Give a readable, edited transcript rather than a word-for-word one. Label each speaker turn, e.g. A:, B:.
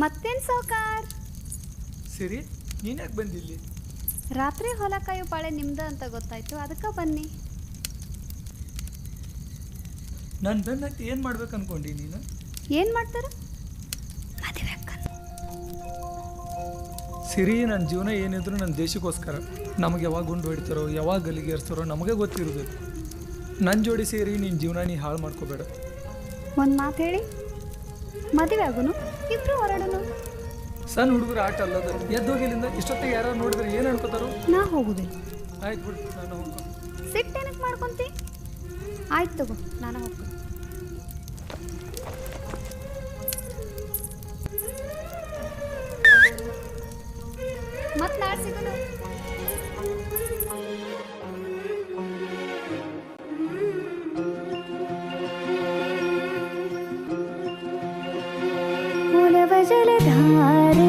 A: ಮತ್ತೇನು ಸಾವ್ಕಾರ್?
B: ಸಿರಿ, ನೀನು ಯಾಕೆ ಬಂದಿಲ್ಲಿ?
A: ರಾತ್ರಿ ಹೊಲ ಕಾಯೋ ಪಾಳೆ ನಿಮ್ದು ಅಂತ ಗೊತ್ತಾಯ್ತು, ಅದಕ್ಕೆ ಬನ್ನಿ.
B: ನಾನು ಬೆನ್ನತ್ತಿ ಏನು ಮಾಡ್ಬೇಕು ಅನ್ಕೊಂಡಿ ನೀನು?
A: ಏನು ಮಾಡ್ತಾರ? ಮದುವೆ ಅಕ್ಕನ.
B: ಸಿರಿ, ನನ್ನ ಜೀವನ ಏನಿದ್ರು ನನ್ನ ದೇಶಕ್ಕೋಸ್ಕರ. ನಮಗೆ ಯಾವಾಗ ಗುಂಡು ಹೊಡಿತಾರೋ, ಯಾವಾಗ ಗಲಿಗೇರಿಸ್ತಾರೋ ನಮಗೆ ಗೊತ್ತಿರಬೇಕು. ನನ್ನ ಜೋಡಿ ಸೇರಿ ನಿನ್ನ ಜೀವನ ನೀ ಹಾಳು ಮಾಡ್ಕೋಬೇಡ.
A: ಒಂದು ಮಾತು ಹೇಳಿ, ಮದುವೆ ಆಗುನು, ಇಬ್ರು ಹೊರಡನು.
B: ಸಣ್ಣ ಹುಡುಗರು ಆಟ ಅಲ್ಲದ, ಎದ್ದೋಗಿಲಿಂದ ಇಷ್ಟೊತ್ತಿಗೆ ಯಾರು ನೋಡಿದ್ರೆ ಏನು ಅನ್ಕೋತಾರೋ?
A: ನಾ ಹೋಗುದಿಲ್ಲ.
B: ಆಯ್ತು ಬಿಡು, ನಾನು ಹೋಗ್ಕೊ.
A: ಸಿಟ್ಟೇನಕ್ಕೆ ಮಾಡ್ಕೊಂತಿ? ಆಯ್ತು ತಗೋ, ನಾನು ಹೋಗ್ತೀನಿ. ಮತ್ತೆ ನಾಳೆ ಸಿಗೋದು.
C: ಜಲಧಾರೆ